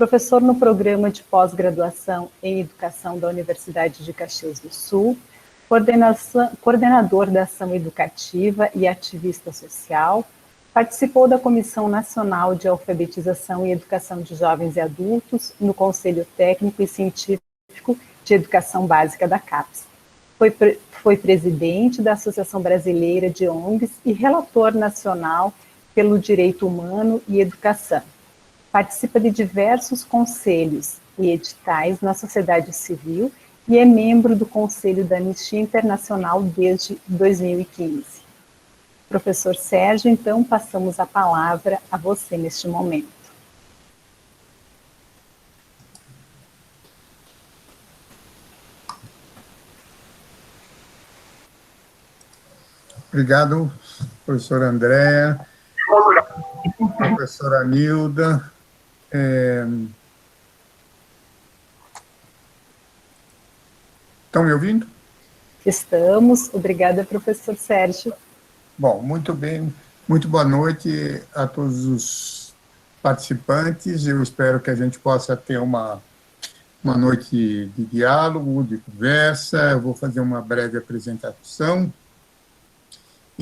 professor no programa de pós-graduação em Educação da Universidade de Caxias do Sul, coordenador da ação educativa e ativista social, participou da Comissão Nacional de Alfabetização e Educação de Jovens e Adultos no Conselho Técnico e Científico de Educação Básica da CAPES. Foi presidente da Associação Brasileira de ONGs e relator nacional pelo Direito Humano e Educação. Participa de diversos conselhos e editais na sociedade civil e é membro do Conselho da Anistia Internacional desde 2015. Professor Sérgio, então, passamos a palavra a você neste momento. Obrigado, professora Andréa, professora Nilda. Estão me ouvindo? Estamos. Obrigada, professor Sérgio. Bom, muito bem. Muito boa noite a todos os participantes. Eu espero que a gente possa ter uma noite de diálogo, de conversa. Eu vou fazer uma breve apresentação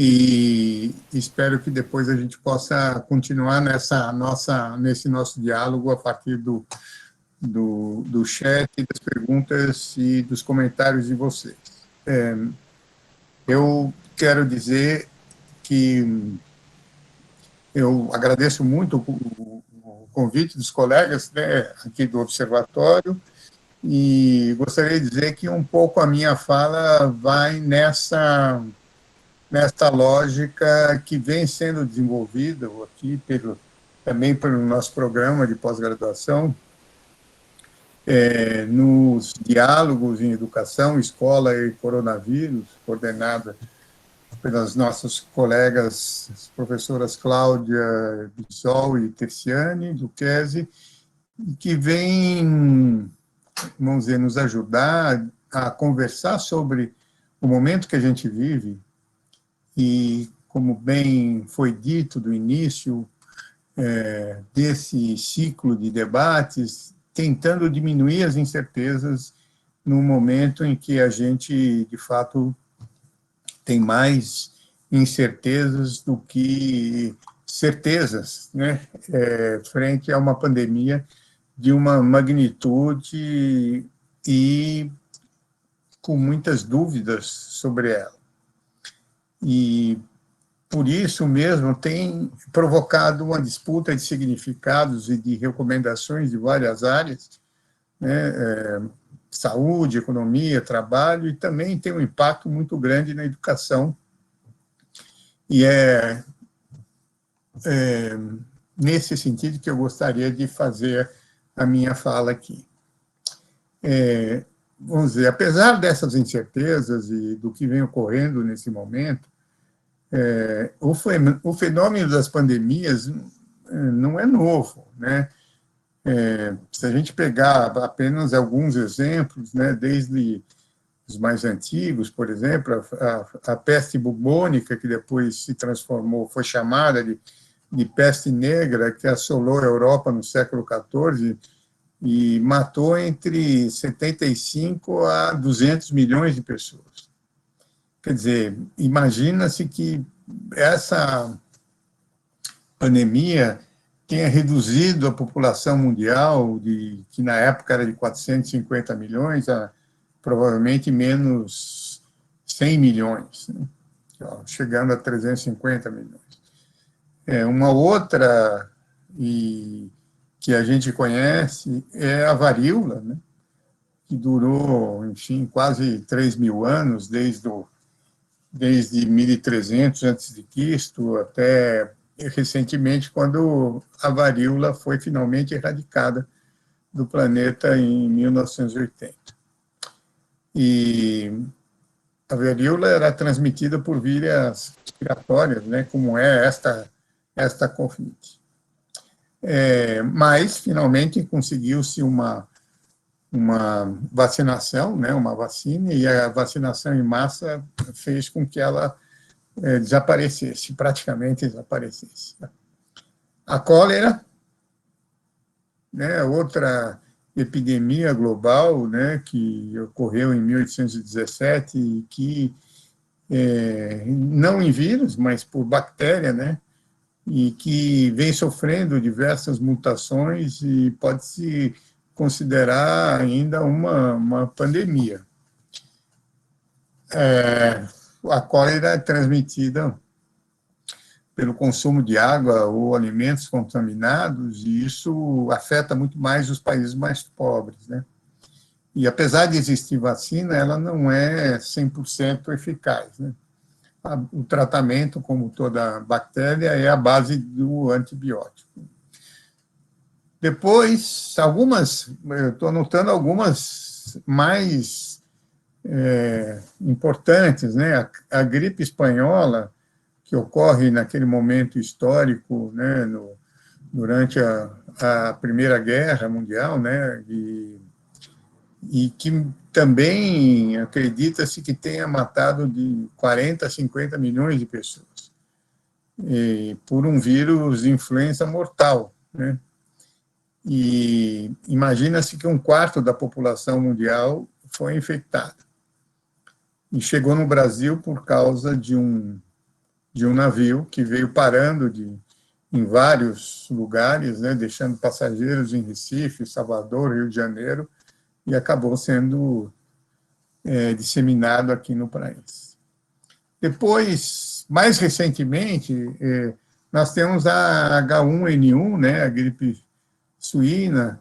e espero que depois a gente possa continuar nesse nosso diálogo a partir do chat, das perguntas e dos comentários de vocês. Eu quero dizer que eu agradeço muito o convite dos colegas, né, aqui do Observatório, e gostaria de dizer que um pouco a minha fala vai nessa lógica que vem sendo desenvolvida aqui também pelo nosso programa de pós-graduação, nos diálogos em educação, escola e coronavírus, coordenada pelas nossas colegas, as professoras Cláudia Bissol e Terciane, do QESE, que vem, vamos dizer, nos ajudar a conversar sobre o momento que a gente vive e, como bem foi dito do início desse ciclo de debates, tentando diminuir as incertezas no momento em que a gente, de fato, tem mais incertezas do que certezas, né, frente a uma pandemia de uma magnitude e com muitas dúvidas sobre ela. E, por isso mesmo, tem provocado uma disputa de significados e de recomendações de várias áreas, né, saúde, economia, trabalho, e também tem um impacto muito grande na educação. E nesse sentido que eu gostaria de fazer a minha fala aqui. Vamos dizer, apesar dessas incertezas e do que vem ocorrendo nesse momento, o fenômeno das pandemias não é novo, né? Se a gente pegar apenas alguns exemplos, né, desde os mais antigos, por exemplo, a peste bubônica, que depois se transformou, foi chamada de peste negra, que assolou a Europa no século XIV e matou entre 75 a 200 milhões de pessoas. Quer dizer, imagina-se que essa pandemia tenha reduzido a população mundial, que na época era de 450 milhões, a provavelmente menos 100 milhões, né? Chegando a 350 milhões. Uma outra, e que a gente conhece, é a varíola, né? Que durou, enfim, quase 3.000 anos, desde 1300 a.C. até recentemente, quando a varíola foi finalmente erradicada do planeta em 1980. E a varíola era transmitida por vias respiratórias, né, como é esta Covid. Mas, finalmente, conseguiu-se uma vacinação, né, uma vacina, e a vacinação em massa fez com que ela desaparecesse, praticamente desaparecesse. A cólera né, outra epidemia global, né, que ocorreu em 1817 e que, não em vírus, mas por bactéria, né, e que vem sofrendo diversas mutações e pode-se considerar ainda uma pandemia. A cólera é transmitida pelo consumo de água ou alimentos contaminados, e isso afeta muito mais os países mais pobres, né? E apesar de existir vacina, ela não é 100% eficaz, né? O tratamento, como toda bactéria, é a base do antibiótico. Depois, eu estou anotando algumas mais importantes, né? A gripe espanhola, que ocorre naquele momento histórico, né, durante a Primeira Guerra Mundial, né, e que também acredita-se que tenha matado de 40 a 50 milhões de pessoas, por um vírus de influenza mortal, né? E imagina-se que um quarto da população mundial foi infectada. E chegou no Brasil por causa de um navio que veio parando em vários lugares, né, deixando passageiros em Recife, Salvador, Rio de Janeiro, e acabou sendo disseminado aqui no país. Depois, mais recentemente, nós temos a H1N1, né, a gripe suína,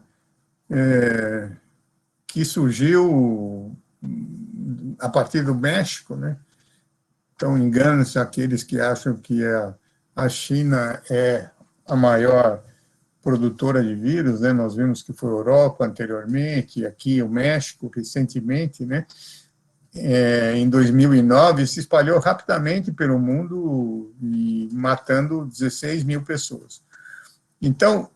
que surgiu a partir do México, né? Então, enganam-se aqueles que acham que a China é a maior produtora de vírus, né? Nós vimos que foi a Europa anteriormente, aqui o México recentemente, né? Em 2009, se espalhou rapidamente pelo mundo e matando 16 mil pessoas. Então,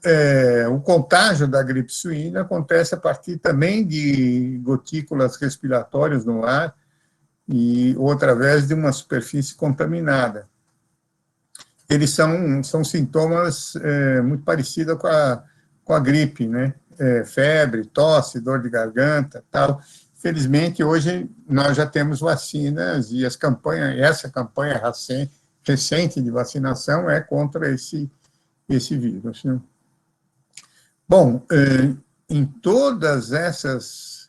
o contágio da gripe suína acontece a partir também de gotículas respiratórias no ar, ou através de uma superfície contaminada. Eles são sintomas muito parecidos com a gripe, né? Febre, tosse, dor de garganta, tal. Felizmente, hoje nós já temos vacinas e essa campanha recente de vacinação é contra esse vírus, né? Bom, em todas essas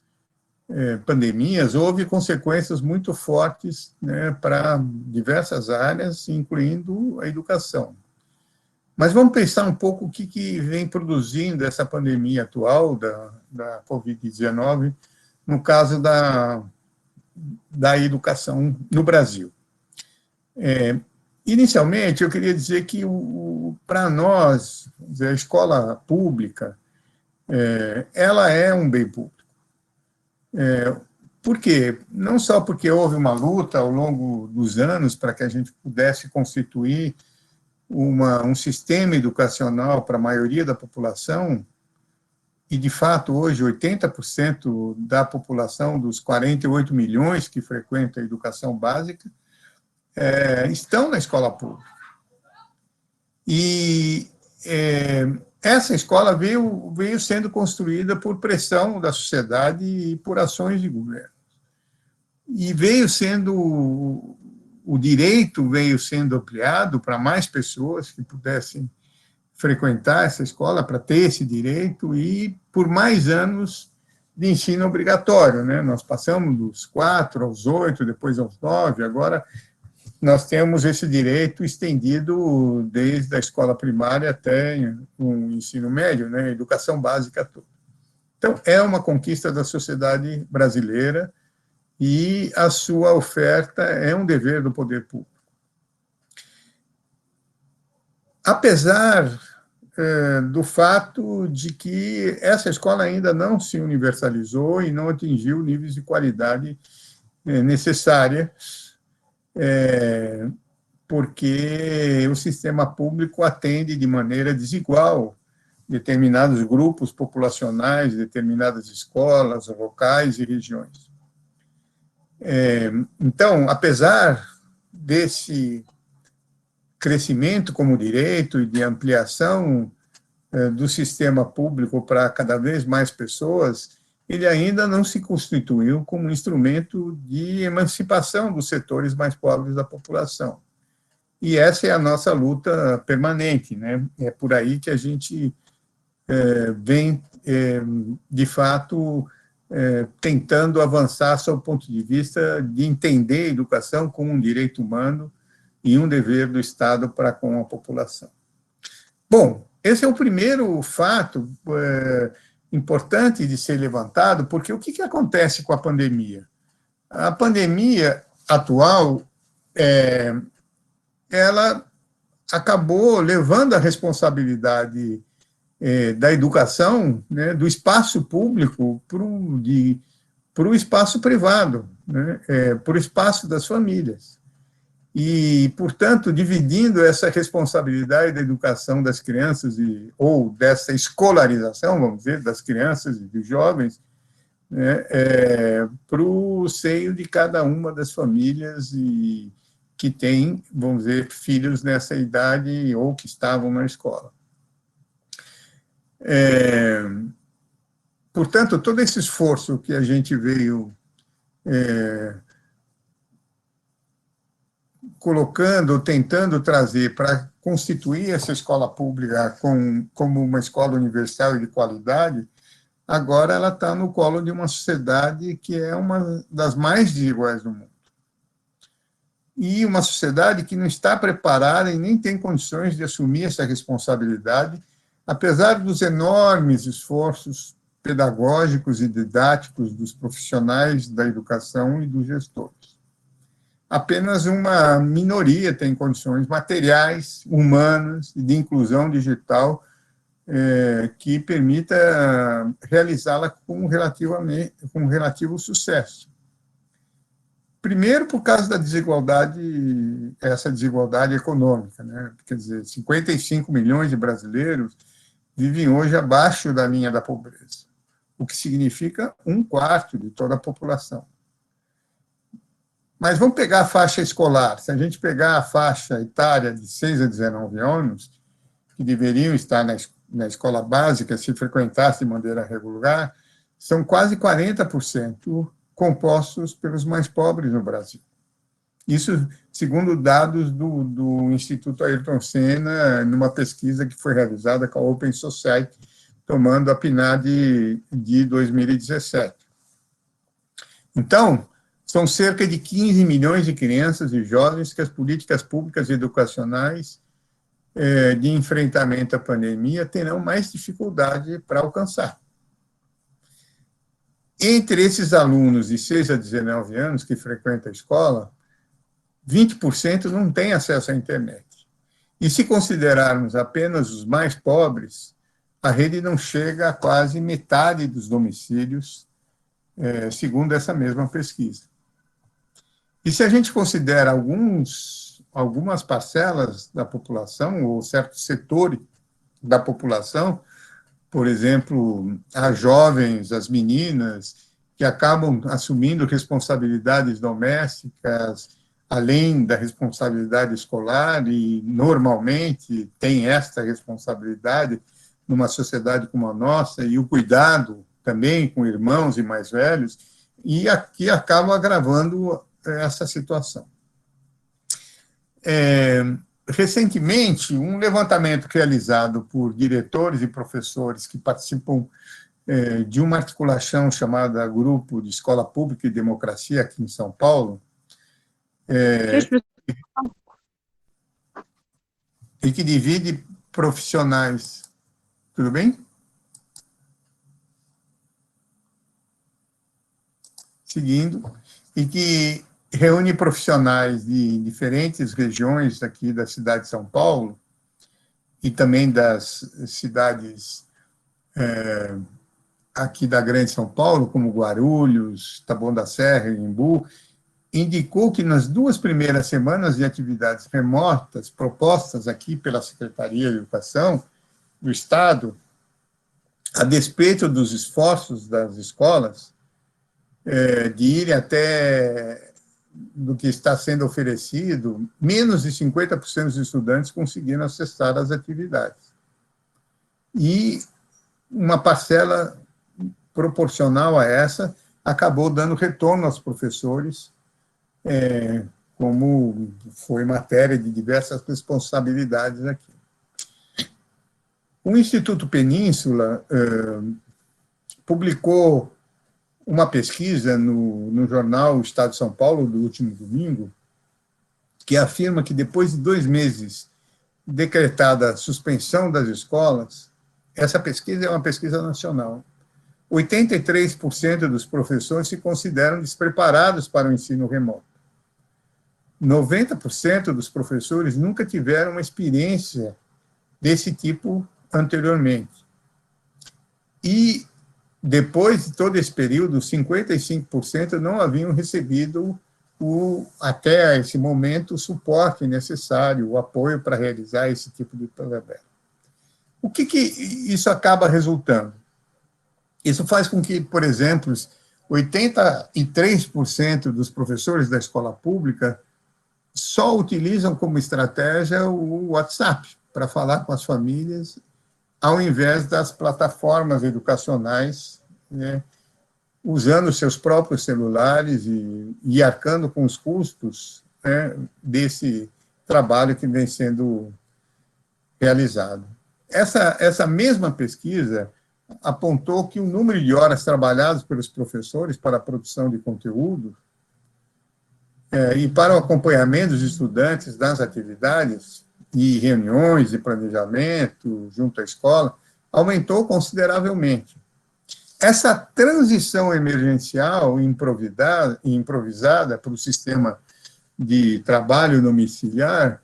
pandemias, houve consequências muito fortes, né, para diversas áreas, incluindo a educação. Mas vamos pensar um pouco o que vem produzindo essa pandemia atual da Covid-19, no caso da educação no Brasil. Inicialmente, eu queria dizer que, para nós, a escola pública, ela é um bem público. Por quê? Não só porque houve uma luta ao longo dos anos para que a gente pudesse constituir um sistema educacional para a maioria da população, e, de fato, hoje, 80% da população, dos 48 milhões que frequentam a educação básica, estão na escola pública. E essa escola veio sendo construída por pressão da sociedade e por ações de governo. E o direito veio sendo ampliado para mais pessoas que pudessem frequentar essa escola, para ter esse direito, e por mais anos de ensino obrigatório, né? Nós passamos dos 4 aos 8, depois aos 9, agora nós temos esse direito estendido desde a escola primária até o ensino médio, né? Educação básica toda. Então, é uma conquista da sociedade brasileira e a sua oferta é um dever do poder público. Apesar do fato de que essa escola ainda não se universalizou e não atingiu níveis de qualidade necessárias, porque o sistema público atende de maneira desigual determinados grupos populacionais, determinadas escolas, locais e regiões. Então, apesar desse crescimento como direito e de ampliação do sistema público para cada vez mais pessoas, ele ainda não se constituiu como um instrumento de emancipação dos setores mais pobres da população. E essa é a nossa luta permanente, né? É por aí que a gente vem, de fato, tentando avançar sob o ponto de vista de entender a educação como um direito humano e um dever do Estado para com a população. Bom, esse é o primeiro fato importante de ser levantado, porque o que acontece com a pandemia? A pandemia atual, ela acabou levando a responsabilidade da educação, né, do espaço público para o espaço privado, né, para o espaço das famílias. E, portanto, dividindo essa responsabilidade da educação das crianças, ou dessa escolarização, vamos dizer, das crianças e dos jovens, né, para o seio de cada uma das famílias que tem, vamos dizer, filhos nessa idade ou que estavam na escola. Portanto, todo esse esforço que a gente veio colocando, tentando trazer para constituir essa escola pública como uma escola universal e de qualidade, agora ela está no colo de uma sociedade que é uma das mais desiguais do mundo. E uma sociedade que não está preparada e nem tem condições de assumir essa responsabilidade, apesar dos enormes esforços pedagógicos e didáticos dos profissionais da educação e dos gestores. Apenas uma minoria tem condições materiais, humanas, de inclusão digital que permita realizá-la com relativo sucesso. Primeiro, por causa da desigualdade, essa desigualdade econômica, né? Quer dizer, 55 milhões de brasileiros vivem hoje abaixo da linha da pobreza, o que significa 1/4 de toda a população. Mas vamos pegar a faixa escolar. Se a gente pegar a faixa etária de 6 a 19 anos, que deveriam estar na escola básica, se frequentasse de maneira regular, são quase 40% compostos pelos mais pobres no Brasil. Isso segundo dados do Instituto Ayrton Senna, numa pesquisa que foi realizada com a Open Society, tomando a PNAD de 2017. Então, são cerca de 15 milhões de crianças e jovens que as políticas públicas e educacionais de enfrentamento à pandemia terão mais dificuldade para alcançar. Entre esses alunos de 6 a 19 anos que frequentam a escola, 20% não têm acesso à internet. E se considerarmos apenas os mais pobres, a rede não chega a quase metade dos domicílios, segundo essa mesma pesquisa. E se a gente considera algumas parcelas da população, ou certos setores da população, por exemplo, as jovens, as meninas, que acabam assumindo responsabilidades domésticas, além da responsabilidade escolar, e normalmente tem esta responsabilidade numa sociedade como a nossa, e o cuidado também com irmãos e mais velhos, e aqui acaba agravando essa situação. Recentemente, um levantamento realizado por diretores e professores que participam de uma articulação chamada Grupo de Escola Pública e Democracia aqui em São Paulo, e que divide profissionais. Tudo bem? Seguindo, e que reúne profissionais de diferentes regiões aqui da cidade de São Paulo e também das cidades aqui da Grande São Paulo, como Guarulhos, Taboão da Serra e Embu, indicou que nas 2 primeiras semanas de atividades remotas propostas aqui pela Secretaria de Educação do Estado, a despeito dos esforços das escolas de irem até do que está sendo oferecido, menos de 50% dos estudantes conseguiram acessar as atividades. e uma parcela proporcional a essa acabou dando retorno aos professores, como foi matéria de diversas responsabilidades aqui. O Instituto Península publicou uma pesquisa no jornal Estado de São Paulo, do último domingo, que afirma que depois de 2 meses decretada a suspensão das escolas, essa pesquisa é uma pesquisa nacional, 83% dos professores se consideram despreparados para o ensino remoto. 90% dos professores nunca tiveram uma experiência desse tipo anteriormente. E, depois de todo esse período, 55% não haviam recebido, até esse momento, o suporte necessário, o apoio para realizar esse tipo de trabalho. O que isso acaba resultando? Isso faz com que, por exemplo, 83% dos professores da escola pública só utilizam como estratégia o WhatsApp para falar com as famílias, ao invés das plataformas educacionais, né, usando seus próprios celulares e arcando com os custos, né, desse trabalho que vem sendo realizado. Essa mesma pesquisa apontou que o número de horas trabalhadas pelos professores para a produção de conteúdo e para o acompanhamento dos estudantes das atividades e reuniões de planejamento junto à escola aumentou consideravelmente. Essa transição emergencial e improvisada para o sistema de trabalho domiciliar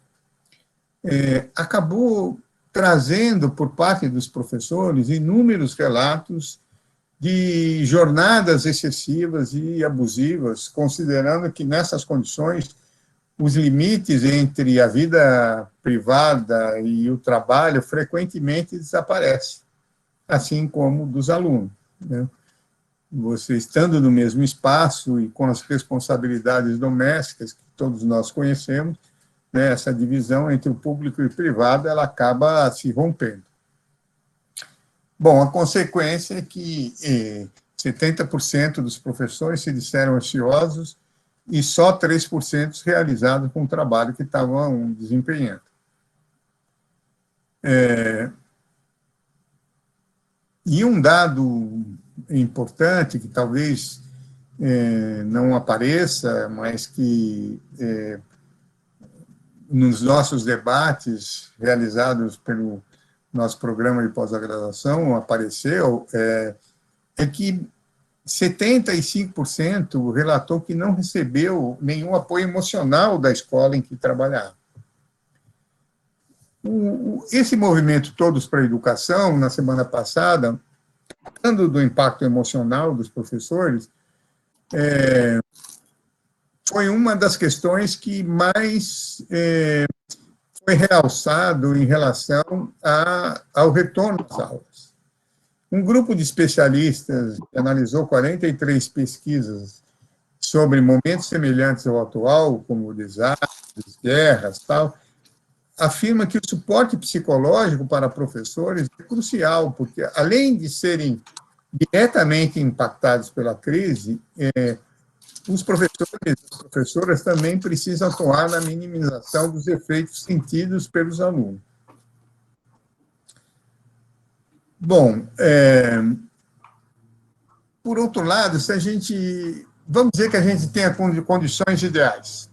acabou trazendo, por parte dos professores, inúmeros relatos de jornadas excessivas e abusivas, considerando que, nessas condições, os limites entre a vida privada e o trabalho frequentemente desaparecem, assim como dos alunos, né? Você estando no mesmo espaço e com as responsabilidades domésticas que todos nós conhecemos, né, essa divisão entre o público e o privado, ela acaba se rompendo. Bom, a consequência é que 70% dos professores se disseram ansiosos e só 3% realizaram com o trabalho que estavam desempenhando. E um dado importante, que talvez não apareça, mas que nos nossos debates realizados pelo nosso programa de pós-graduação apareceu, é que 75% relatou que não recebeu nenhum apoio emocional da escola em que trabalhava. Esse movimento Todos para a Educação, na semana passada, falando do impacto emocional dos professores, foi uma das questões que mais foi realçado em relação ao retorno às aulas. Um grupo de especialistas que analisou 43 pesquisas sobre momentos semelhantes ao atual, como desastres, guerras, tal, afirma que o suporte psicológico para professores é crucial, porque, além de serem diretamente impactados pela crise, os professores e as professoras também precisam atuar na minimização dos efeitos sentidos pelos alunos. Bom, por outro lado, vamos dizer que a gente tenha condições ideais.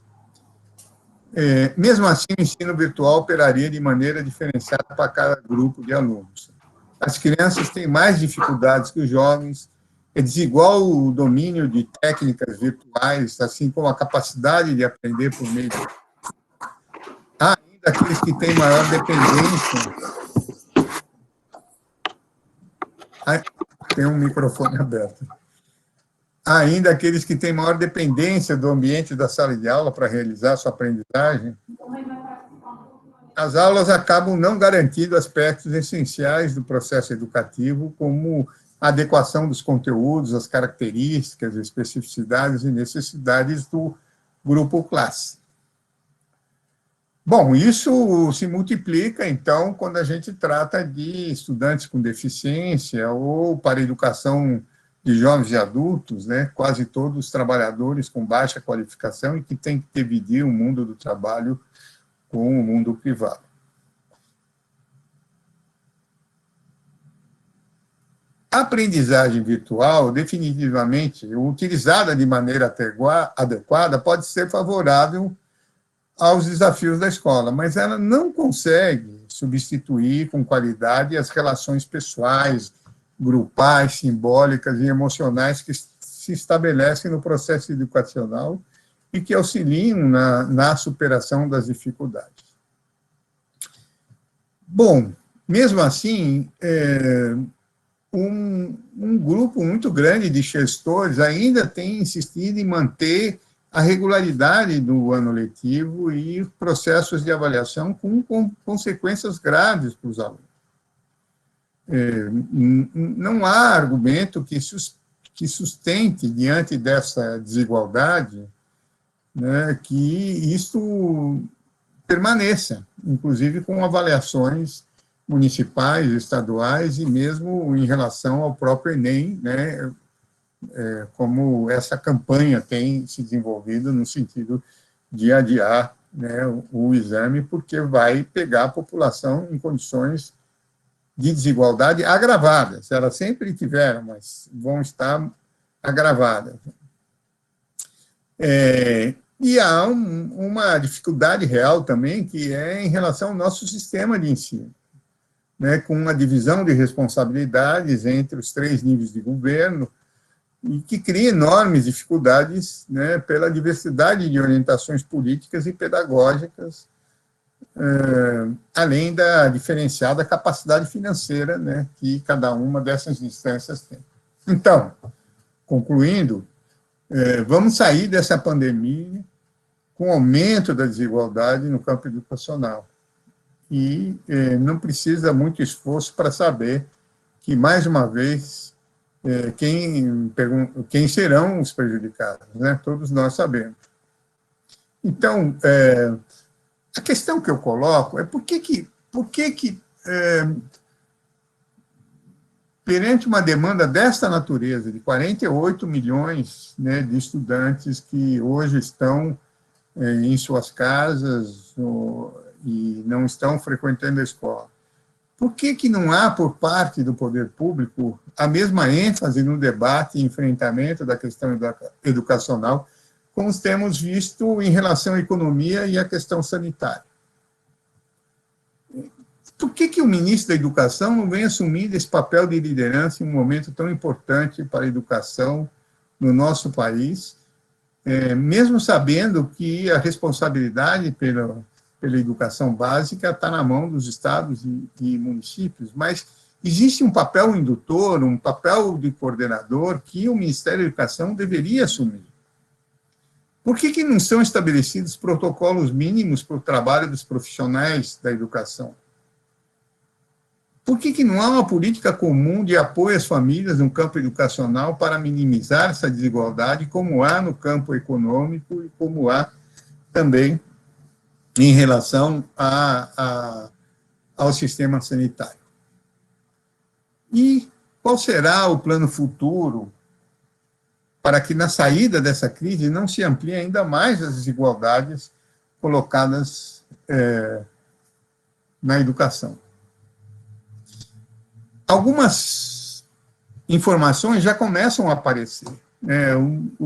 Mesmo assim, o ensino virtual operaria de maneira diferenciada para cada grupo de alunos. As crianças têm mais dificuldades que os jovens, é desigual o domínio de técnicas virtuais, assim como a capacidade de aprender por meio de... Há ainda aqueles que têm maior dependência... Tem um microfone aberto. Há ainda aqueles que têm maior dependência do ambiente da sala de aula para realizar sua aprendizagem. As aulas acabam não garantindo aspectos essenciais do processo educativo, como a adequação dos conteúdos, as características, especificidades e necessidades do grupo classe. Bom, isso se multiplica, então, quando a gente trata de estudantes com deficiência ou para a educação de jovens e adultos, né, quase todos trabalhadores com baixa qualificação e que têm que dividir o mundo do trabalho com o mundo privado. A aprendizagem virtual, definitivamente, utilizada de maneira adequada, pode ser favorável aos desafios da escola, mas ela não consegue substituir com qualidade as relações pessoais, grupais, simbólicas e emocionais que se estabelecem no processo educacional e que auxiliam na superação das dificuldades. Bom, mesmo assim, um grupo muito grande de gestores ainda tem insistido em manter a regularidade do ano letivo e processos de avaliação com consequências graves para os alunos. Não há argumento que sustente, diante dessa desigualdade, né, que isso permaneça, inclusive com avaliações municipais, estaduais e mesmo em relação ao próprio Enem, né, como essa campanha tem se desenvolvido no sentido de adiar, né, o exame, porque vai pegar a população em condições de desigualdade agravadas. Elas sempre tiveram, mas vão estar agravadas. E há uma dificuldade real também, que é em relação ao nosso sistema de ensino, né, com uma divisão de responsabilidades entre os 3 níveis de governo, e que cria enormes dificuldades, né, pela diversidade de orientações políticas e pedagógicas, além da diferenciada capacidade financeira, né, que cada uma dessas instâncias tem. Então, concluindo, vamos sair dessa pandemia com aumento da desigualdade no campo educacional. E não precisa muito esforço para saber que, mais uma vez, quem serão os prejudicados, né? Todos nós sabemos. Então, a questão que eu coloco é por que perante uma demanda desta natureza, de 48 milhões, né, de estudantes que hoje estão em suas casas e não estão frequentando a escola, por que não há, por parte do poder público, a mesma ênfase no debate e enfrentamento da questão educacional, como temos visto em relação à economia e à questão sanitária? Por que o ministro da Educação não vem assumindo esse papel de liderança em um momento tão importante para a educação no nosso país, mesmo sabendo que a responsabilidade pela educação básica está na mão dos estados e municípios, mas existe um papel indutor, um papel de coordenador que o Ministério da Educação deveria assumir. Por que não são estabelecidos protocolos mínimos para o trabalho dos profissionais da educação? Por que não há uma política comum de apoio às famílias no campo educacional para minimizar essa desigualdade, como há no campo econômico e como há também em relação ao sistema sanitário? E qual será o plano futuro para que, na saída dessa crise, não se ampliem ainda mais as desigualdades colocadas na educação? Algumas informações já começam a aparecer.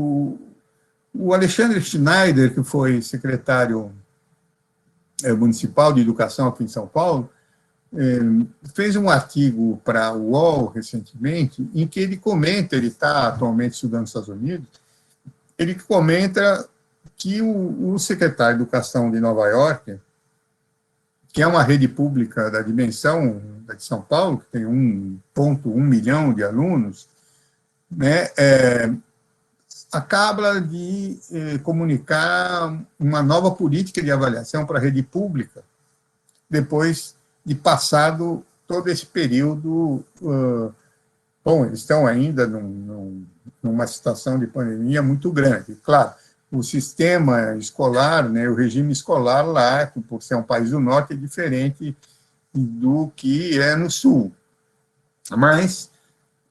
O Alexandre Schneider, que foi secretário municipal de educação aqui em São Paulo, fez um artigo para o UOL recentemente, em que ele comenta, ele está atualmente estudando nos Estados Unidos, ele comenta que o secretário de Educação de Nova York, que é uma rede pública da dimensão de São Paulo, que tem 1,1 milhão de alunos, né, acaba de comunicar uma nova política de avaliação para a rede pública, depois de passado todo esse período. Bom, eles estão ainda numa situação de pandemia muito grande. Claro, o sistema escolar, né, o regime escolar lá, por ser um país do norte, é diferente do que é no sul. Mas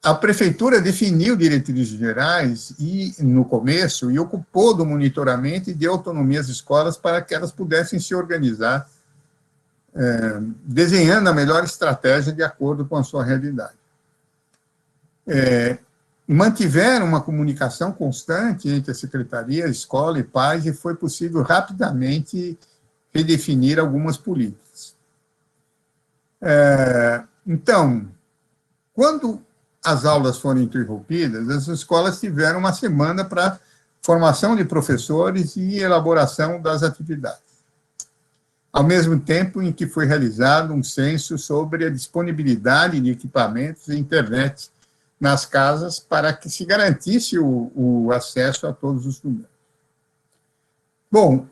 a prefeitura definiu diretrizes gerais no começo e ocupou do monitoramento e deu autonomia às escolas para que elas pudessem se organizar, desenhando a melhor estratégia de acordo com a sua realidade. Mantiveram uma comunicação constante entre a secretaria, a escola e pais, e foi possível rapidamente redefinir algumas políticas. Então, quando as aulas foram interrompidas, as escolas tiveram uma semana para formação de professores e elaboração das atividades, ao mesmo tempo em que foi realizado um censo sobre a disponibilidade de equipamentos e internet nas casas para que se garantisse o acesso a todos os estudantes. Bom,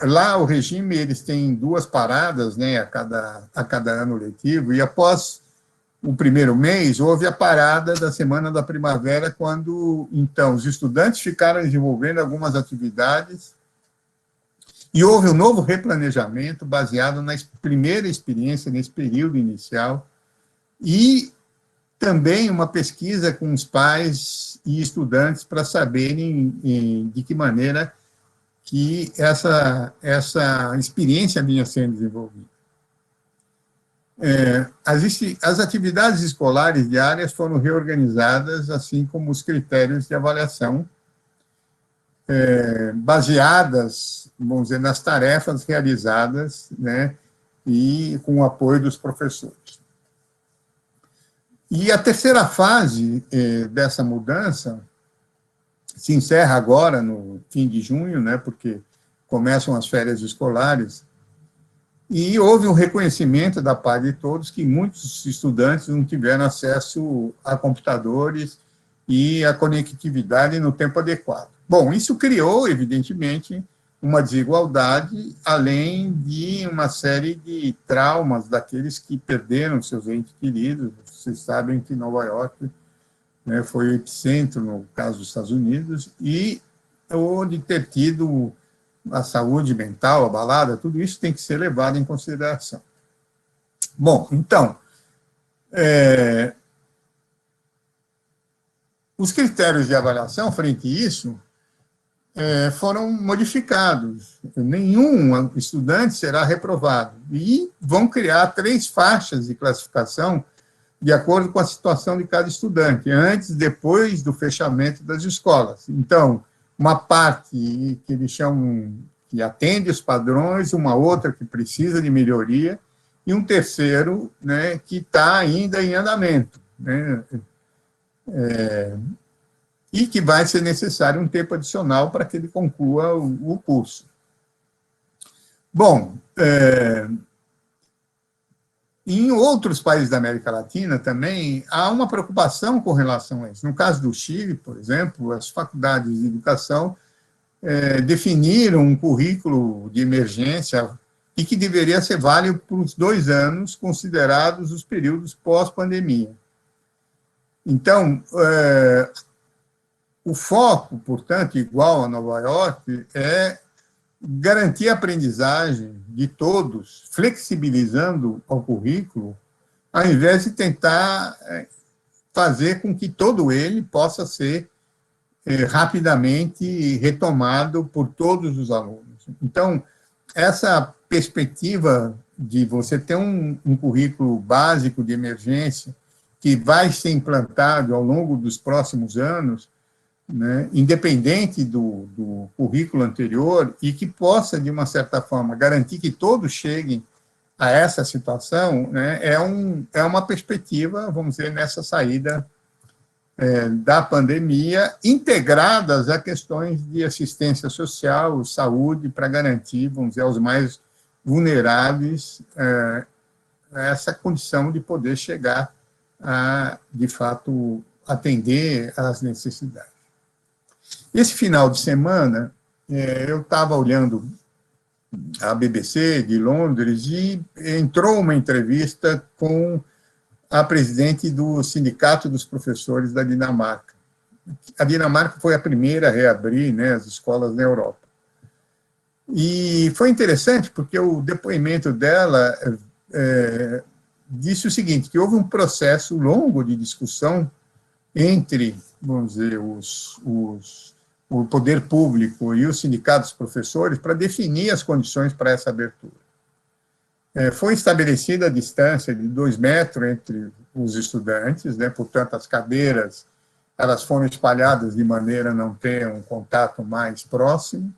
lá o regime, eles têm 2 paradas, né, a cada ano letivo, e após o primeiro mês, houve a parada da Semana da Primavera, quando, então, os estudantes ficaram desenvolvendo algumas atividades e houve um novo replanejamento baseado na primeira experiência nesse período inicial e também uma pesquisa com os pais e estudantes para saberem de que maneira que essa experiência vinha sendo desenvolvida. As atividades escolares diárias foram reorganizadas, assim como os critérios de avaliação, baseadas, vamos dizer, nas tarefas realizadas, né, e com o apoio dos professores. E a terceira fase dessa mudança se encerra agora, no fim de junho, né, porque começam as férias escolares, e houve um reconhecimento da parte de todos que muitos estudantes não tiveram acesso a computadores e a conectividade no tempo adequado. Bom, isso criou, evidentemente, uma desigualdade, além de uma série de traumas daqueles que perderam seus entes queridos. Vocês sabem que Nova York, né, foi o epicentro, no caso dos Estados Unidos, e onde ter tido a saúde mental abalada, tudo isso tem que ser levado em consideração. Bom, então, os critérios de avaliação, frente a isso, foram modificados. Nenhum estudante será reprovado. E vão criar 3 faixas de classificação de acordo com a situação de cada estudante, antes e depois do fechamento das escolas. Então, uma parte que eles chamam que atende os padrões, uma outra que precisa de melhoria, e um terceiro, né, que está ainda em andamento, né, e que vai ser necessário um tempo adicional para que ele conclua o curso. Bom, em outros países da América Latina também há uma preocupação com relação a isso. No caso do Chile, por exemplo, as faculdades de educação definiram um currículo de emergência e que deveria ser válido por os 2 anos, considerados os períodos pós-pandemia. Então, o foco, portanto, igual a Nova York, é garantir a aprendizagem de todos, flexibilizando o currículo, ao invés de tentar fazer com que todo ele possa ser rapidamente retomado por todos os alunos. Então, essa perspectiva de você ter um currículo básico de emergência que vai ser implantado ao longo dos próximos anos, né, independente do currículo anterior, e que possa, de uma certa forma, garantir que todos cheguem a essa situação, né, é uma perspectiva, vamos dizer, nessa saída da pandemia, integradas a questões de assistência social, saúde, para garantir, vamos dizer, aos mais vulneráveis essa condição de poder chegar a, de fato, atender às necessidades. Esse final de semana, eu estava olhando a BBC de Londres e entrou uma entrevista com a presidente do Sindicato dos Professores da Dinamarca. a Dinamarca foi a primeira a reabrir, né, as escolas na Europa. E foi interessante porque o depoimento dela disse o seguinte, que houve um processo longo de discussão entre, vamos dizer, o poder público e os sindicatos professores para definir as condições para essa abertura. Foi estabelecida a distância de 2 metros entre os estudantes, né, portanto, as cadeiras elas foram espalhadas de maneira a não ter um contato mais próximo.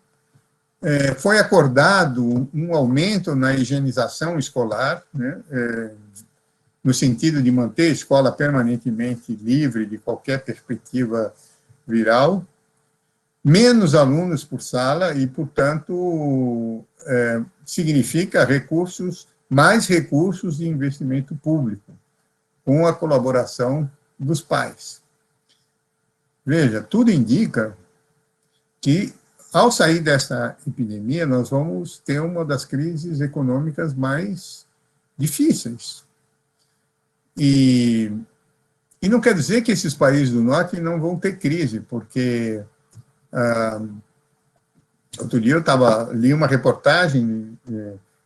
Foi acordado um aumento na higienização escolar, né, no sentido de manter a escola permanentemente livre de qualquer perspectiva viral, menos alunos por sala e, portanto, significa mais recursos de investimento público, com a colaboração dos pais. Veja, tudo indica que, ao sair dessa epidemia, nós vamos ter uma das crises econômicas mais difíceis. E não quer dizer que esses países do norte não vão ter crise, porque outro dia eu li uma reportagem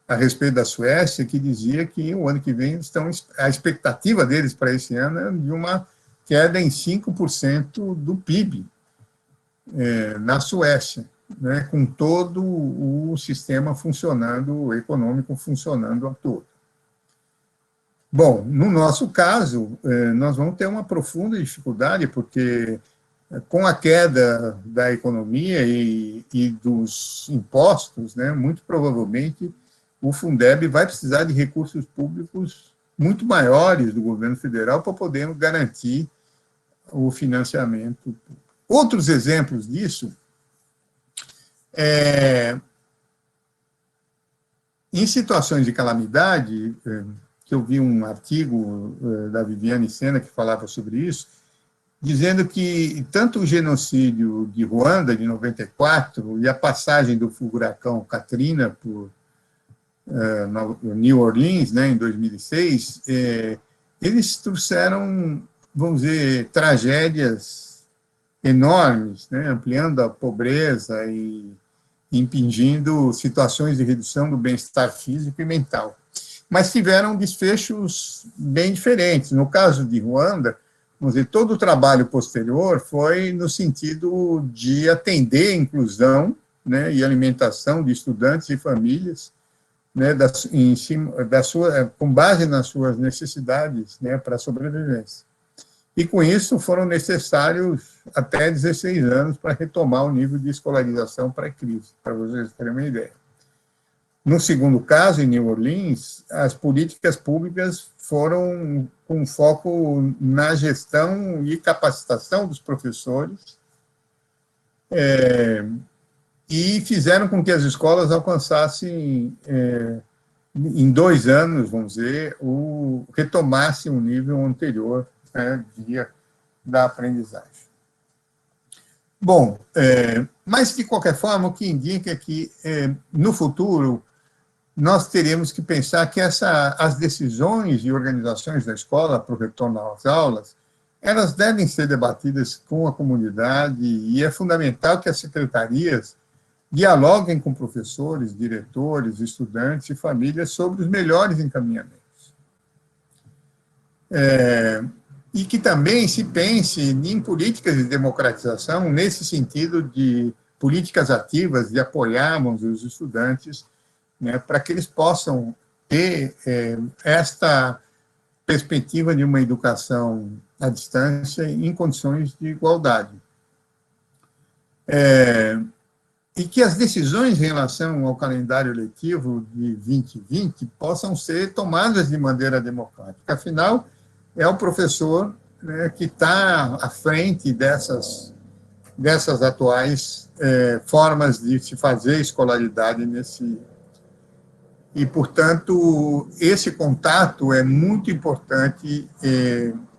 a respeito da Suécia que dizia que o ano que vem a expectativa deles para esse ano é de uma queda em 5% do PIB na Suécia, né, com todo o sistema funcionando, o econômico funcionando a todo. Bom, no nosso caso, nós vamos ter uma profunda dificuldade, porque com a queda da economia e dos impostos, né, muito provavelmente o Fundeb vai precisar de recursos públicos muito maiores do governo federal para poder garantir o financiamento. Outros exemplos disso, em situações de calamidade, que eu vi um artigo da Viviane Sena que falava sobre isso, dizendo que tanto o genocídio de Ruanda, de 94, e a passagem do furacão Katrina por New Orleans, né, em 2006, eles trouxeram, vamos dizer, tragédias enormes, né, ampliando a pobreza e impedindo situações de redução do bem-estar físico e mental. Mas tiveram desfechos bem diferentes. No caso de Ruanda, vamos dizer, todo o trabalho posterior foi no sentido de atender a inclusão, né, e alimentação de estudantes e famílias, né, com base nas suas necessidades, né, para a sobrevivência. E, com isso, foram necessários até 16 anos para retomar o nível de escolarização pré-crise, para vocês terem uma ideia. No segundo caso, em New Orleans, as políticas públicas foram com foco na gestão e capacitação dos professores, e fizeram com que as escolas alcançassem, em 2 anos, vamos dizer, retomassem o nível anterior, né, da aprendizagem. Bom, mas, de qualquer forma, o que indica é que, no futuro, nós teremos que pensar que as decisões e organizações da escola para o retorno às aulas, elas devem ser debatidas com a comunidade, e é fundamental que as secretarias dialoguem com professores, diretores, estudantes e famílias sobre os melhores encaminhamentos. E que também se pense em políticas de democratização, nesse sentido de políticas ativas de apoiarmos os estudantes, né, para que eles possam ter esta perspectiva de uma educação à distância em condições de igualdade. E que as decisões em relação ao calendário letivo de 2020 possam ser tomadas de maneira democrática. Afinal, é o professor, né, que está à frente dessas atuais formas de se fazer escolaridade E, portanto, esse contato é muito importante,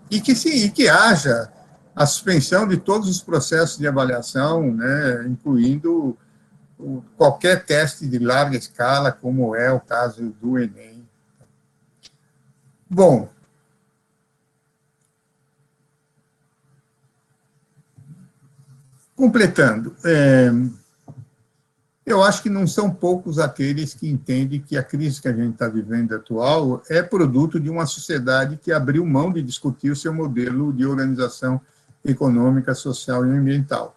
e que haja a suspensão de todos os processos de avaliação, né, incluindo qualquer teste de larga escala, como é o caso do Enem. Bom, Completando, eu acho que não são poucos aqueles que entendem que a crise que a gente está vivendo atual é produto de uma sociedade que abriu mão de discutir o seu modelo de organização econômica, social e ambiental,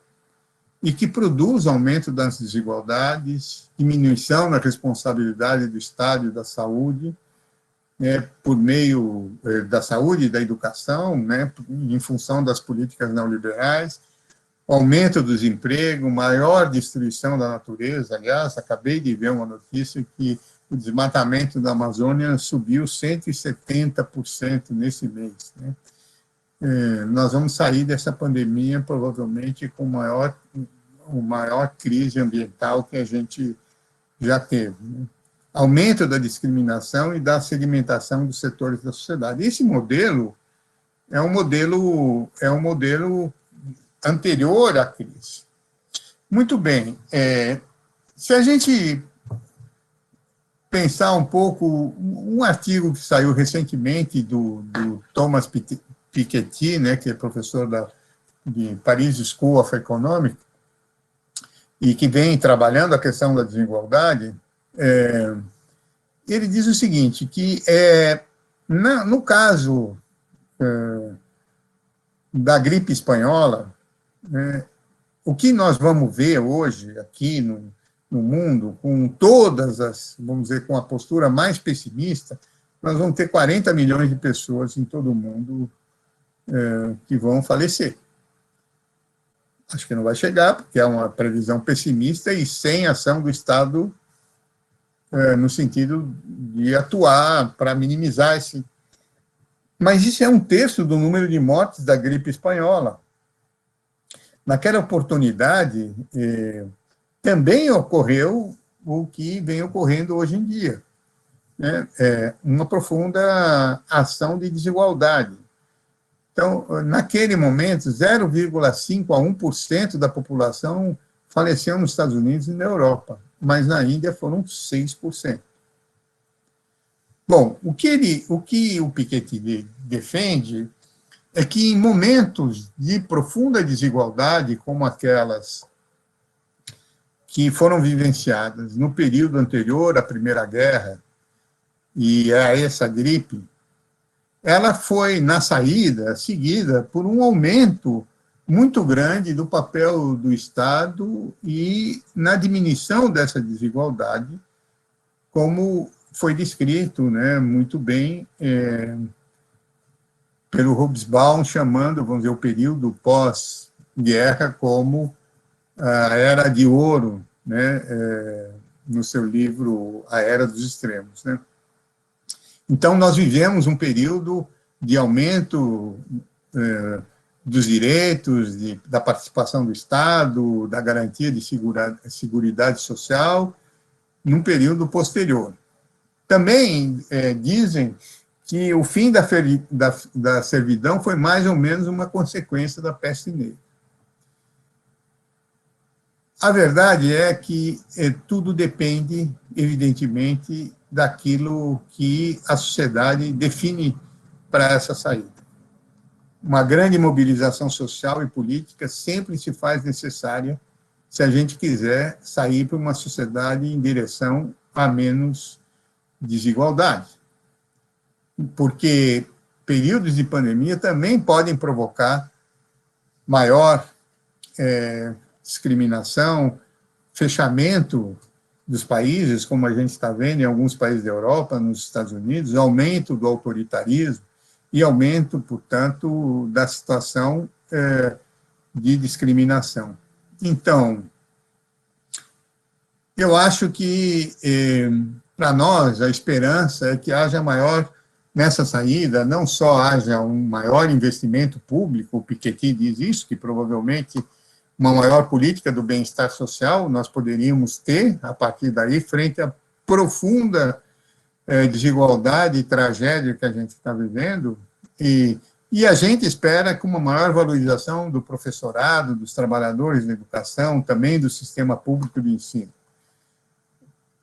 e que produz aumento das desigualdades, diminuição na responsabilidade do Estado e da saúde, por meio da saúde e da educação, em função das políticas neoliberais, aumento do desemprego, maior destruição da natureza. Aliás, acabei de ver uma notícia que o desmatamento da Amazônia subiu 170% nesse mês. Nós vamos sair dessa pandemia provavelmente com a maior crise ambiental que a gente já teve. Aumento da discriminação e da segmentação dos setores da sociedade. Esse modelo é um modelo anterior à crise. Muito bem, se a gente pensar um pouco, um artigo que saiu recentemente do Thomas Piketty, que é professor de Paris School of Economics, e que vem trabalhando a questão da desigualdade, ele diz o seguinte, que no caso da gripe espanhola, o que nós vamos ver hoje aqui no mundo, com todas as, vamos dizer, com a postura mais pessimista, nós vamos ter 40 milhões de pessoas em todo o mundo que vão falecer. Acho que não vai chegar, porque é uma previsão pessimista e sem ação do Estado no sentido de atuar para minimizar esse... Mas isso é 1/3 do número de mortes da gripe espanhola. Naquela oportunidade, também ocorreu o que vem ocorrendo hoje em dia, uma profunda ação de desigualdade. Então, naquele momento, 0,5% a 1% da população faleceu nos Estados Unidos e na Europa, mas na Índia foram 6%. Bom, o que o Piketty defende é que em momentos de profunda desigualdade, como aquelas que foram vivenciadas no período anterior à Primeira Guerra e a essa gripe, ela foi, na saída, seguida por um aumento muito grande do papel do Estado e na diminuição dessa desigualdade, como foi descrito muito bem pelo Hobsbawm, chamando, vamos dizer, o período pós-guerra como a Era de Ouro, no seu livro A Era dos Extremos. Então, nós vivemos um período de aumento dos direitos, da participação do Estado, da garantia de seguridade social, num período posterior. Também dizem que o fim da servidão foi mais ou menos uma consequência da peste negra. A verdade é que tudo depende, evidentemente, daquilo que a sociedade define para essa saída. Uma grande mobilização social e política sempre se faz necessária se a gente quiser sair para uma sociedade em direção a menos desigualdade. Porque períodos de pandemia também podem provocar maior discriminação, fechamento dos países, como a gente está vendo em alguns países da Europa, nos Estados Unidos, aumento do autoritarismo e aumento, portanto, da situação de discriminação. Então, eu acho que, para nós, a esperança é que haja maior, nessa saída, não só haja um maior investimento público, o Piketty diz isso, que provavelmente uma maior política do bem-estar social nós poderíamos ter, a partir daí, frente à profunda desigualdade e tragédia que a gente está vivendo, e a gente espera que uma maior valorização do professorado, dos trabalhadores da educação, também do sistema público de ensino.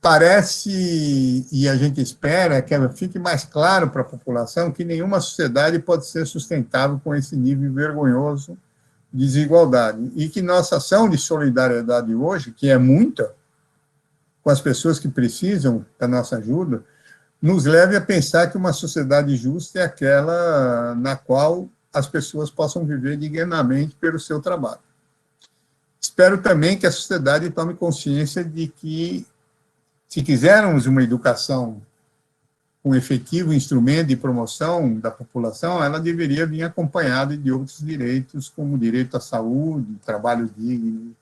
Parece, e a gente espera, que fique mais claro para a população que nenhuma sociedade pode ser sustentável com esse nível vergonhoso desigualdade, e que nossa ação de solidariedade hoje, que é muita, com as pessoas que precisam da nossa ajuda, nos leve a pensar que uma sociedade justa é aquela na qual as pessoas possam viver dignamente pelo seu trabalho. Espero também que a sociedade tome consciência de que, se quisermos uma educação com efetivo instrumento de promoção da população, ela deveria vir acompanhada de outros direitos, como o direito à saúde, trabalho digno.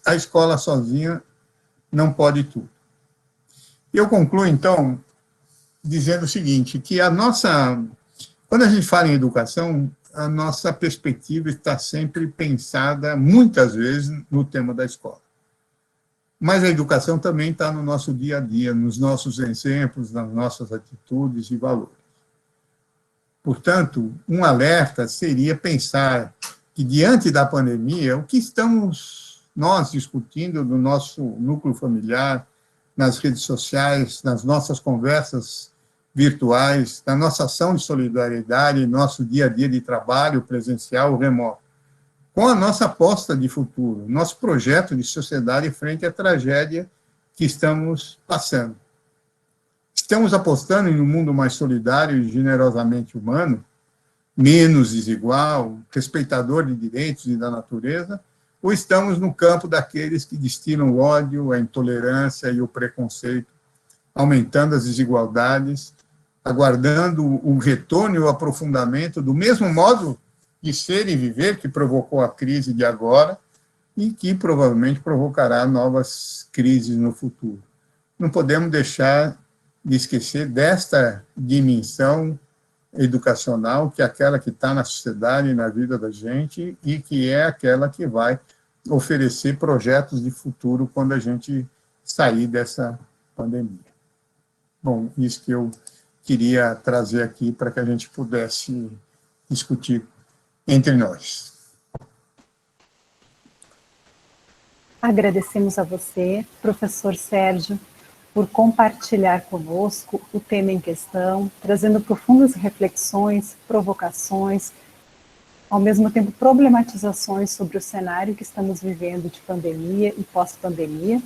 A escola sozinha não pode tudo. Eu concluo, então, dizendo o seguinte, que quando a gente fala em educação, a nossa perspectiva está sempre pensada, muitas vezes, no tema da escola. Mas a educação também está no nosso dia a dia, nos nossos exemplos, nas nossas atitudes e valores. Portanto, um alerta seria pensar que, diante da pandemia, o que estamos nós discutindo no nosso núcleo familiar, nas redes sociais, nas nossas conversas virtuais, na nossa ação de solidariedade, nosso dia a dia de trabalho presencial ou remoto, com a nossa aposta de futuro, nosso projeto de sociedade frente à tragédia que estamos passando. Estamos apostando em um mundo mais solidário e generosamente humano, menos desigual, respeitador de direitos e da natureza, ou estamos no campo daqueles que destilam o ódio, a intolerância e o preconceito, aumentando as desigualdades, aguardando o retorno e o aprofundamento do mesmo modo de ser e viver que provocou a crise de agora e que provavelmente provocará novas crises no futuro. Não podemos deixar de esquecer desta dimensão educacional, que é aquela que está na sociedade e na vida da gente e que é aquela que vai oferecer projetos de futuro quando a gente sair dessa pandemia. Bom, isso que eu queria trazer aqui para que a gente pudesse discutir entre nós. Agradecemos a você, professor Sérgio, por compartilhar conosco o tema em questão, trazendo profundas reflexões, provocações, ao mesmo tempo problematizações sobre o cenário que estamos vivendo de pandemia e pós-pandemia.